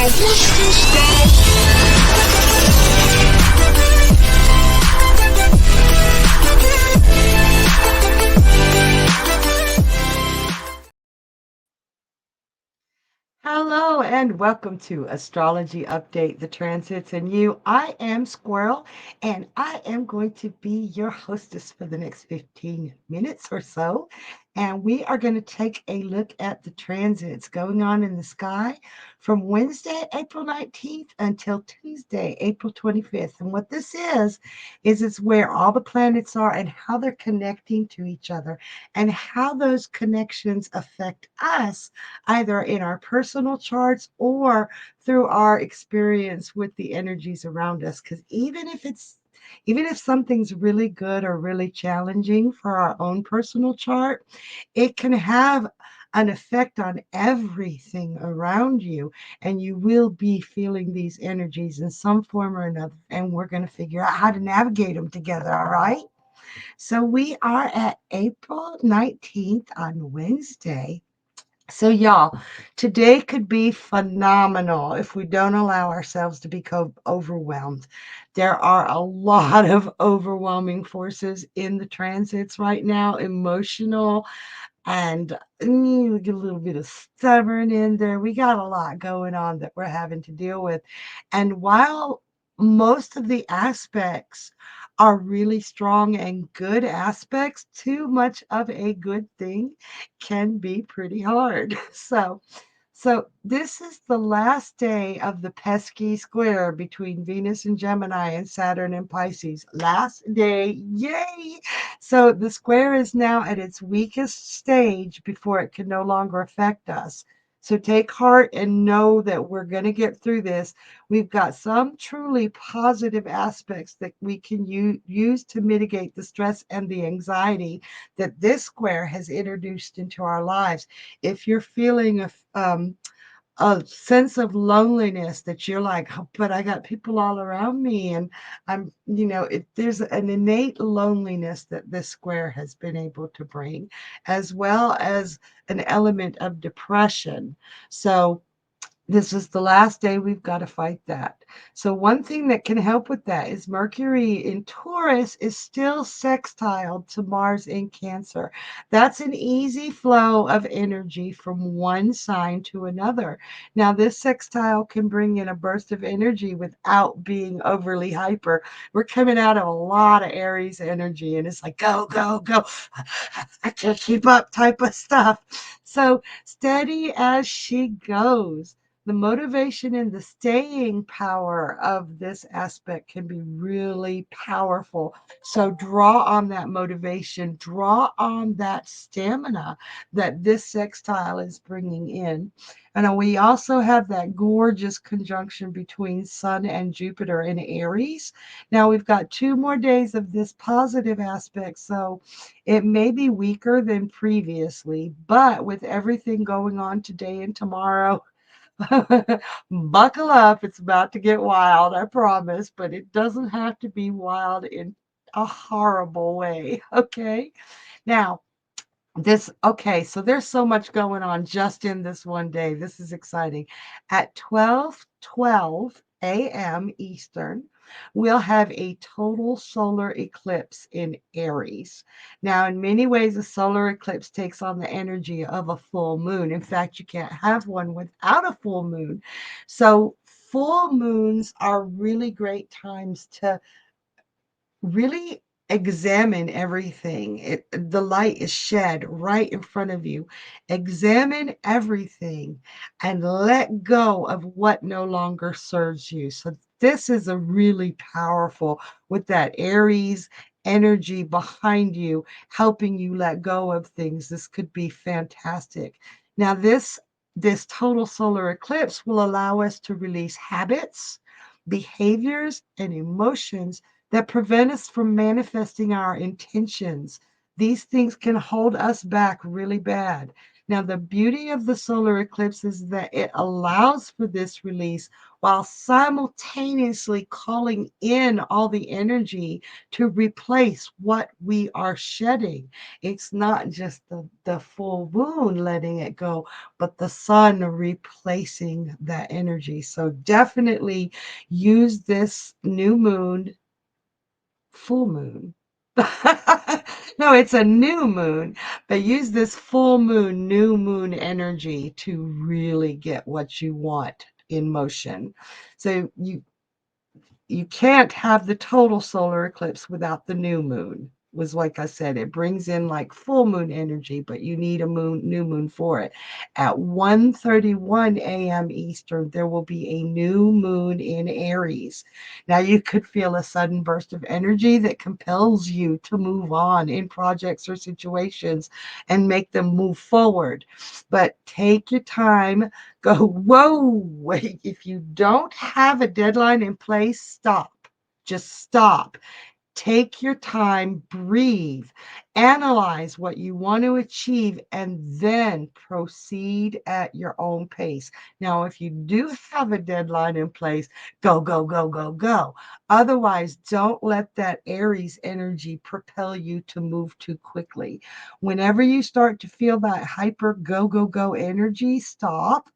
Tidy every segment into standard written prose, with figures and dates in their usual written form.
Hello and welcome to Astrology Update, the Transits and You. I am Squirrel and I am going to be your hostess for the next 15 minutes or so. And we are going to take a look at the transits going on in the sky from Wednesday, April 19th until Tuesday, April 25th. And what this is it's where all the planets are and how they're connecting to each other and how those connections affect us either in our personal charts or through our experience with the energies around us. Because even if something's really good or really challenging for our own personal chart, it can have an effect on everything around you, and you will be feeling these energies in some form or another. And we're going to figure out how to navigate them together. All right. So we are at April 19th on Wednesday. So, y'all, today could be phenomenal if we don't allow ourselves to become overwhelmed. There are a lot of overwhelming forces in the transits right now, emotional, and we get a little bit of stubborn in there. We got a lot going on that we're having to deal with. And while most of the aspects are really strong and good aspects, too much of a good thing can be pretty hard. So this is the last day of the pesky square between Venus and Gemini and Saturn and Pisces. Last day, yay! So the square is now at its weakest stage before it can no longer affect us. So take heart and know that we're going to get through this. We've got some truly positive aspects that we can use to mitigate the stress and the anxiety that this square has introduced into our lives. If you're feeling a sense of loneliness that you're like, "Oh, but I got people all around me," and there's an innate loneliness that this square has been able to bring, as well as an element of depression. So this is the last day we've got to fight that. So one thing that can help with that is Mercury in Taurus is still sextile to Mars in Cancer. That's an easy flow of energy from one sign to another. Now, this sextile can bring in a burst of energy without being overly hyper. We're coming out of a lot of Aries energy, and it's like, go, go, go. I can't keep up type of stuff. So steady as she goes. The motivation and the staying power of this aspect can be really powerful. So draw on that motivation, draw on that stamina that this sextile is bringing in. And we also have that gorgeous conjunction between Sun and Jupiter in Aries. Now we've got 2 more days of this positive aspect, so it may be weaker than previously, but with everything going on today and tomorrow, buckle up. It's about to get wild, I promise, but it doesn't have to be wild in a horrible way. Okay. Now, so there's so much going on just in this one day. This is exciting. At 12:12 a.m. Eastern, we'll have a total solar eclipse in Aries. Now, in many ways, a solar eclipse takes on the energy of a full moon. In fact, you can't have one without a full moon. So full moons are really great times to really examine everything. The light is shed right in front of you. Examine everything and let go of what no longer serves you. So this is a really powerful with that Aries energy behind you, helping you let go of things. This could be fantastic. Now, this total solar eclipse will allow us to release habits, behaviors, and emotions that prevent us from manifesting our intentions. These things can hold us back really bad. Now, the beauty of the solar eclipse is that it allows for this release while simultaneously calling in all the energy to replace what we are shedding. It's not just the full moon letting it go, but the sun replacing that energy. So definitely use this new moon, full moon. No, it's a new moon, but use this full moon, new moon energy to really get what you want in motion. So you can't have the total solar eclipse without the new moon. Was like I said, it brings in like full moon energy, but you need a new moon for it. At 1:31 a.m. Eastern, there will be a new moon in Aries. Now you could feel a sudden burst of energy that compels you to move on in projects or situations and make them move forward. But take your time, go, whoa, wait. If you don't have a deadline in place, stop. Just stop. Take your time, breathe, analyze what you want to achieve, and then proceed at your own pace. Now, if you do have a deadline in place, go, go, go, go, go. Otherwise, don't let that Aries energy propel you to move too quickly. Whenever you start to feel that hyper go, go, go energy, stop,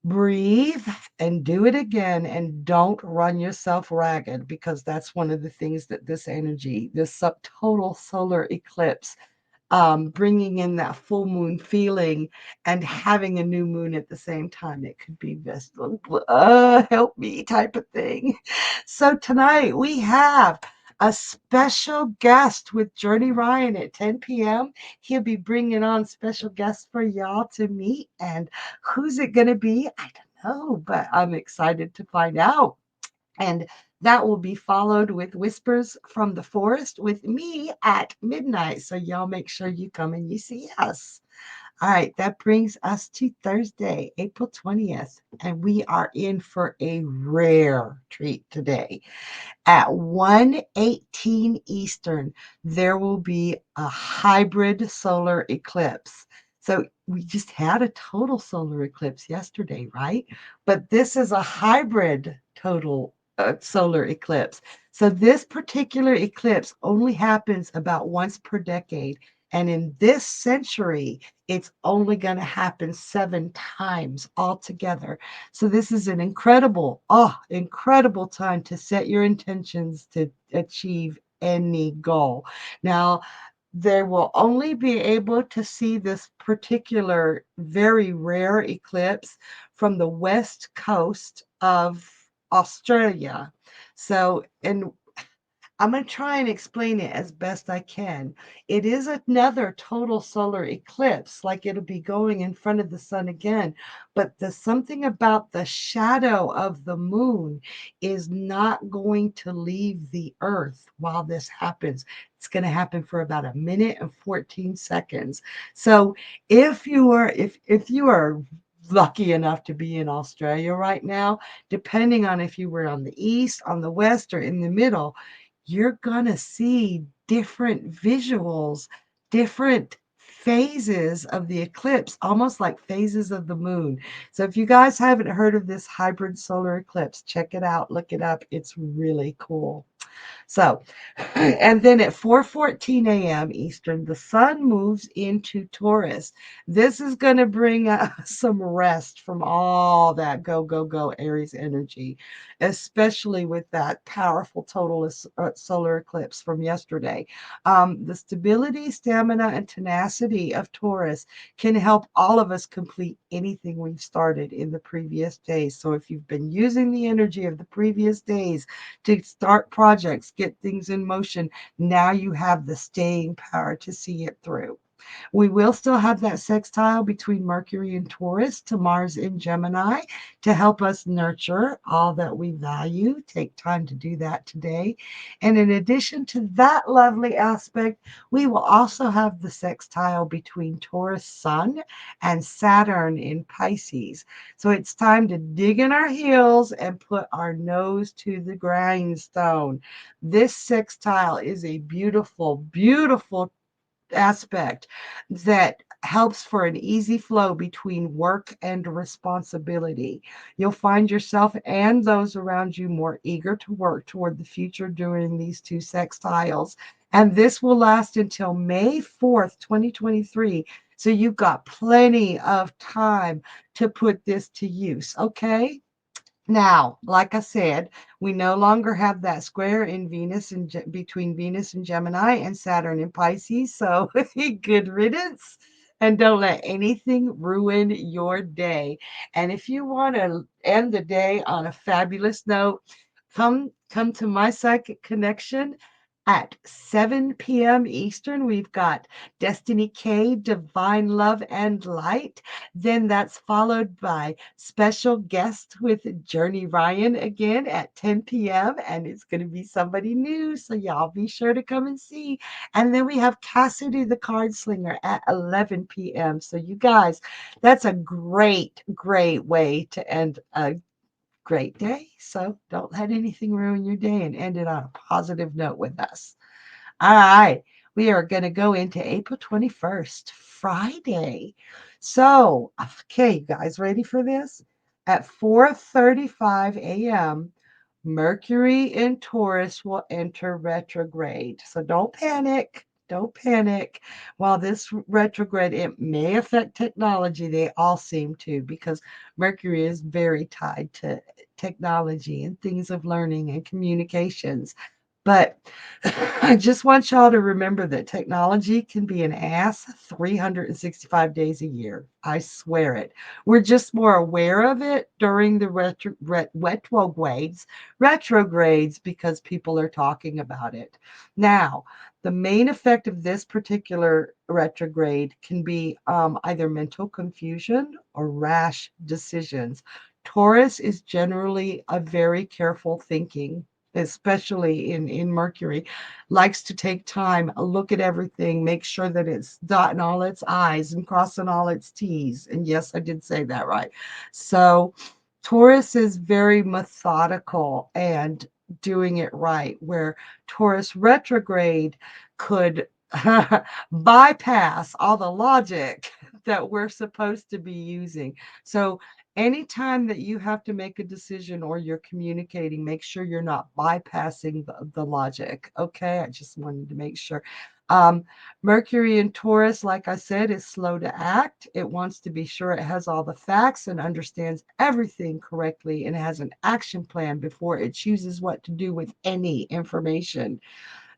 breathe, and do it again, and don't run yourself ragged, because that's one of the things that this energy, this total solar eclipse, bringing in that full moon feeling and having a new moon at the same time. It could be this help me type of thing. So tonight we have a special guest with Journey Ryan at 10 p.m. He'll be bringing on special guests for y'all to meet. And who's it going to be? I don't know, but I'm excited to find out. And that will be followed with Whispers from the Forest with me at midnight. So y'all make sure you come and you see us. All right, that brings us to Thursday, April 20th, and we are in for a rare treat today. At 1:18 Eastern, there will be a hybrid solar eclipse. So we just had a total solar eclipse yesterday, right? But this is a hybrid total solar eclipse. So this particular eclipse only happens about once per decade. And in this century, it's only going to happen 7 times altogether. So this is an incredible time to set your intentions to achieve any goal. Now, they will only be able to see this particular very rare eclipse from the west coast of Australia. So, and I'm going to try and explain it as best I can. It is another total solar eclipse, like it'll be going in front of the sun again. But there's something about the shadow of the moon is not going to leave the earth while this happens. It's going to happen for about a minute and 14 seconds. So if you are lucky enough to be in Australia right now, depending on if you were on the east, on the west, or in the middle, you're going to see different visuals, different phases of the eclipse, almost like phases of the moon. So if you guys haven't heard of this hybrid solar eclipse, check it out, look it up. It's really cool. So, and then at 4:14 a.m. Eastern, the sun moves into Taurus. This is going to bring some rest from all that go, go, go Aries energy, especially with that powerful total solar eclipse from yesterday. The stability, stamina, and tenacity of Taurus can help all of us complete anything we've started in the previous days. So if you've been using the energy of the previous days to start projects, get things in motion, now you have the staying power to see it through. We will still have that sextile between Mercury and Taurus to Mars in Gemini to help us nurture all that we value. Take time to do that today. And in addition to that lovely aspect, we will also have the sextile between Taurus Sun and Saturn in Pisces. So it's time to dig in our heels and put our nose to the grindstone. This sextile is a beautiful, beautiful aspect that helps for an easy flow between work and responsibility. You'll find yourself and those around you more eager to work toward the future during these two sextiles. And this will last until May 4th, 2023. So you've got plenty of time to put this to use. Okay. Now, like I said, we no longer have that square in Venus and between Venus and Gemini and Saturn in Pisces. So good riddance. And don't let anything ruin your day. And if you want to end the day on a fabulous note, come to my psychic connection at 7 p.m. Eastern. We've got Destiny K, Divine Love and Light. Then that's followed by special guest with Journey Ryan again at 10 p.m. And it's going to be somebody new. So y'all be sure to come and see. And then we have Cassidy the Card Slinger at 11 p.m. So you guys, that's a great way to end a great day. So don't let anything ruin your day and end it on a positive note with us. All right. We are going to go into April 21st, Friday. So, okay, you guys ready for this? At 4:35 a.m., Mercury in Taurus will enter retrograde. So don't panic. Don't panic. While this retrograde, it may affect technology. They all seem to, because Mercury is very tied to technology and things of learning and communications. But I just want y'all to remember that technology can be an ass 365 days a year. I swear it. We're just more aware of it during the retrogrades because people are talking about it. Now, the main effect of this particular retrograde can be either mental confusion or rash decisions. Taurus is generally a very careful thinking, especially in Mercury, likes to take time, look at everything, make sure that it's dotting all its I's and crossing all its T's. And yes, I did say that right. So Taurus is very methodical and doing it right, where Taurus retrograde could bypass all the logic that we're supposed to be using. So anytime that you have to make a decision or you're communicating, make sure you're not bypassing the logic. Okay. I just wanted to make sure. Um, Mercury in Taurus, like I said, is slow to act. It wants to be sure it has all the facts and understands everything correctly and has an action plan before it chooses what to do with any information.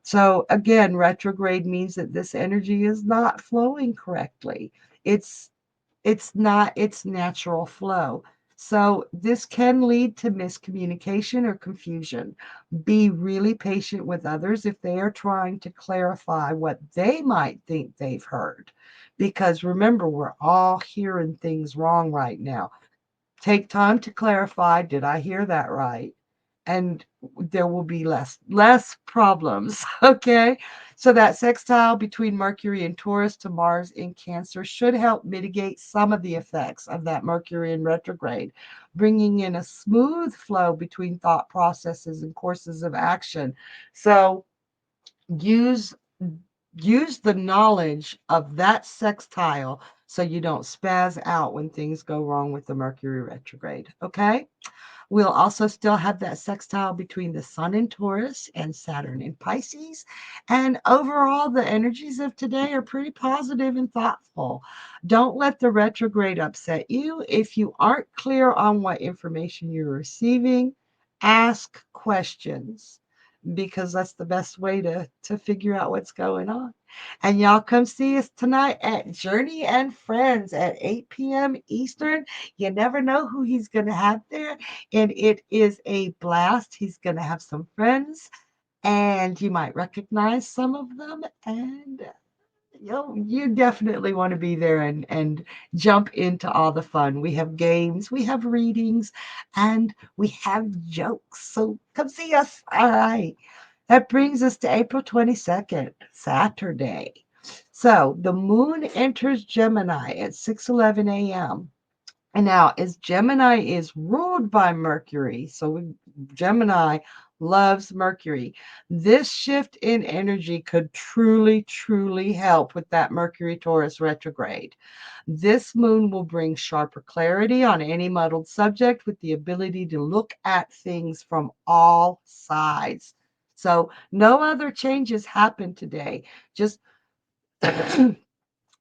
So again, retrograde means that this energy is not flowing correctly. It's it's not its natural flow. So this can lead to miscommunication or confusion. Be really patient with others if they are trying to clarify what they might think they've heard. Because remember, we're all hearing things wrong right now. Take time to clarify, did I hear that right? And there will be less problems. Okay. So that sextile between Mercury and Taurus to Mars in Cancer should help mitigate some of the effects of that Mercury in retrograde, bringing in a smooth flow between thought processes and courses of action. So use use the knowledge of that sextile so you don't spaz out when things go wrong with the Mercury retrograde. Okay. We'll also still have that sextile between the Sun in Taurus and Saturn in Pisces. And overall, the energies of today are pretty positive and thoughtful. Don't let the retrograde upset you. If you aren't clear on what information you're receiving, ask questions, because that's the best way to figure out what's going on. And y'all come see us tonight at Journey and Friends at 8 p.m. Eastern. You never know who he's going to have there. And it is a blast. He's going to have some friends, and you might recognize some of them. And you definitely want to be there and jump into all the fun. We have games, we have readings, and we have jokes. So come see us. All right. That brings us to April 22nd, Saturday. So the moon enters Gemini at 6:11 a.m. And now, as Gemini is ruled by Mercury, so Gemini loves Mercury. This shift in energy could truly, truly help with that Mercury Taurus retrograde. This moon will bring sharper clarity on any muddled subject with the ability to look at things from all sides. So, no other changes happen today. Just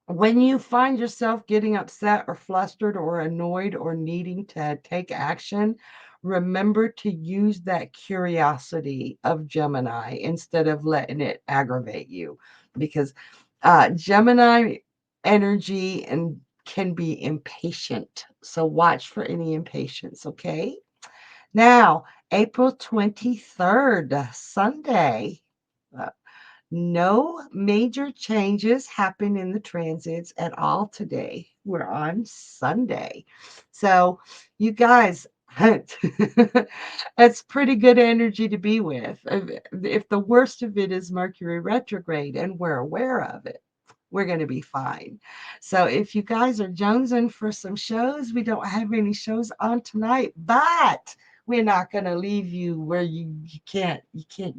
when you find yourself getting upset or flustered or annoyed or needing to take action, remember to use that curiosity of Gemini instead of letting it aggravate you, because Gemini energy and can be impatient. So watch for any impatience, okay? Now, April 23rd, Sunday. uh, no major changes happen in the transits at all today. We're on Sunday. So, you guys, it's pretty good energy to be with. If the worst of it is Mercury retrograde and we're aware of it, we're going to be fine. So, if you guys are jonesing for some shows, we don't have any shows on tonight, but we're not going to leave you where you can't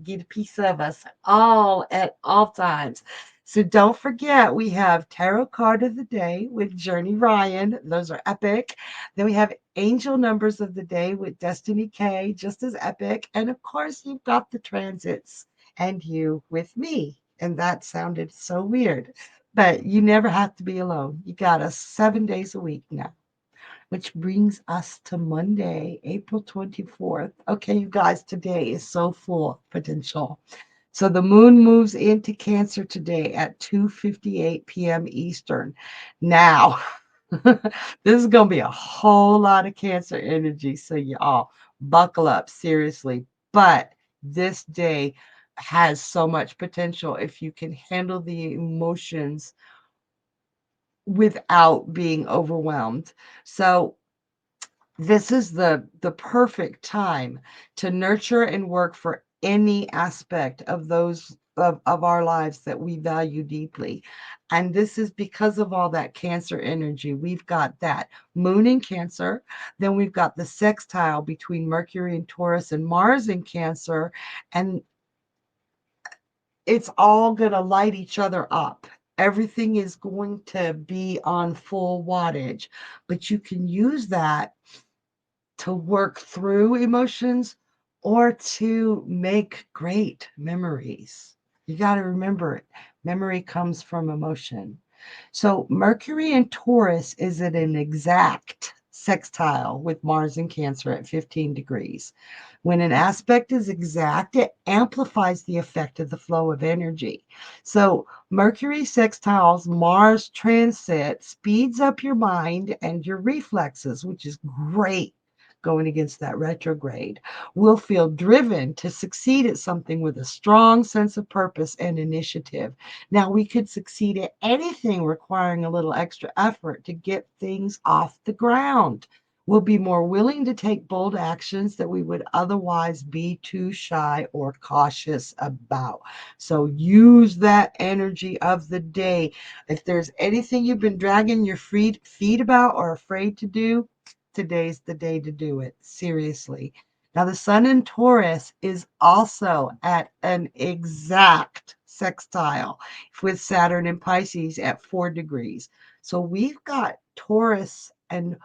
get a piece of us all at all times. So don't forget, we have tarot card of the day with Journey Ryan. Those are epic. Then we have angel numbers of the day with Destiny K, just as epic. And of course, you've got the transits and you with me. And that sounded so weird, but you never have to be alone. You got us 7 days a week now, which brings us to Monday, April 24th. Okay, you guys, today is so full of potential. So the moon moves into Cancer today at 2:58 p.m. Eastern. Now, this is going to be a whole lot of Cancer energy, so y'all buckle up seriously. But this day has so much potential if you can handle the emotions without being overwhelmed. So this is the perfect time to nurture and work for any aspect of those of our lives that we value deeply. And this is because of all that Cancer energy. We've got that moon in Cancer, then we've got the sextile between Mercury and Taurus and Mars in Cancer, and it's all going to light each other up. Everything is going to be on full wattage, but you can use that to work through emotions or to make great memories. You got to remember it. Memory comes from emotion. So Mercury in Taurus is at an exact sextile with Mars in Cancer at 15 degrees. When an aspect is exact, it amplifies the effect of the flow of energy. So Mercury sextiles Mars transit speeds up your mind and your reflexes, which is great going against that retrograde. We'll feel driven to succeed at something with a strong sense of purpose and initiative. Now, we could succeed at anything requiring a little extra effort to get things off the ground. We'll be more willing to take bold actions that we would otherwise be too shy or cautious about. So use that energy of the day. If there's anything you've been dragging your feet about or afraid to do, today's the day to do it. Seriously. Now, the sun in Taurus is also at an exact sextile with Saturn in Pisces at 4 degrees. So we've got Taurus and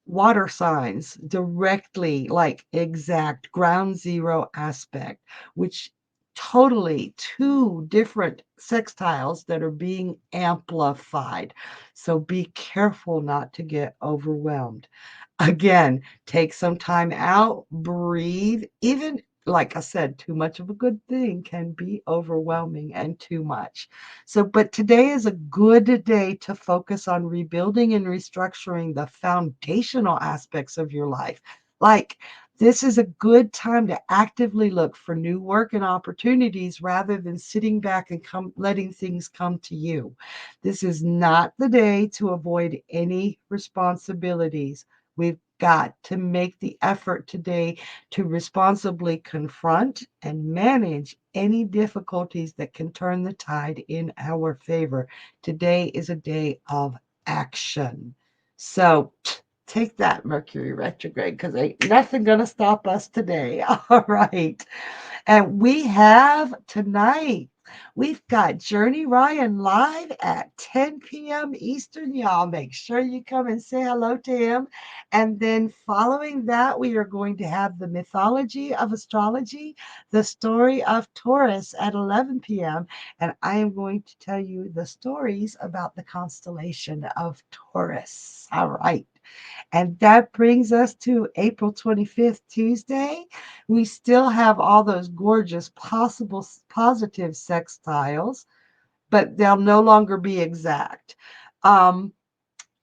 water signs directly, like exact ground zero aspect, which totally two different sextiles that are being amplified. So be careful not to get overwhelmed. Again, take some time out, breathe. Even like I said, too much of a good thing can be overwhelming and too much. So, but today is a good day to focus on rebuilding and restructuring the foundational aspects of your life. Like, this is a good time to actively look for new work and opportunities rather than sitting back and letting things come to you. This is not the day to avoid any responsibilities. We've got to make the effort today to responsibly confront and manage any difficulties that can turn the tide in our favor. Today is a day of action. So Take that, Mercury retrograde, because ain't nothing going to stop us today. All right. And we have tonight, we've got Journey Ryan live at 10 p.m. Eastern. Y'all make sure you come and say hello to him. And then following that, we are going to have the mythology of astrology, the story of Taurus at 11 p.m. And I am going to tell you the stories about the constellation of Taurus. All right. And that brings us to April 25th, Tuesday. We still have all those gorgeous possible positive sextiles, but they'll no longer be exact. Um,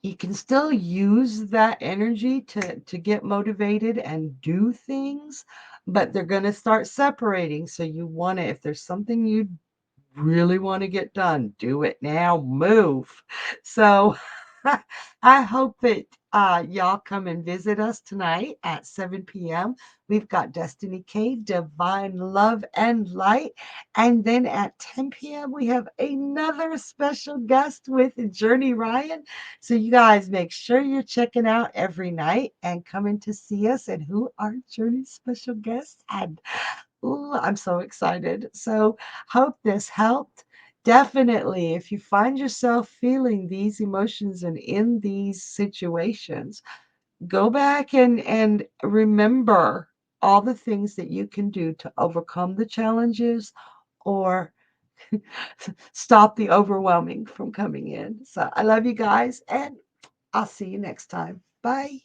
you can still use that energy to get motivated and do things, but they're going to start separating. So you want to, if there's something you really want to get done, do it now, move. So I hope that y'all come and visit us tonight at 7 p.m. We've got Destiny Cave, Divine Love and Light. And then at 10 p.m., we have another special guest with Journey Ryan. So you guys make sure you're checking out every night and coming to see us. And who are Journey's special guests? And ooh, I'm so excited. So, hope this helped. Definitely, if you find yourself feeling these emotions and in these situations, go back and remember all the things that you can do to overcome the challenges or stop the overwhelming from coming in. So, I love you guys, and I'll see you next time. Bye.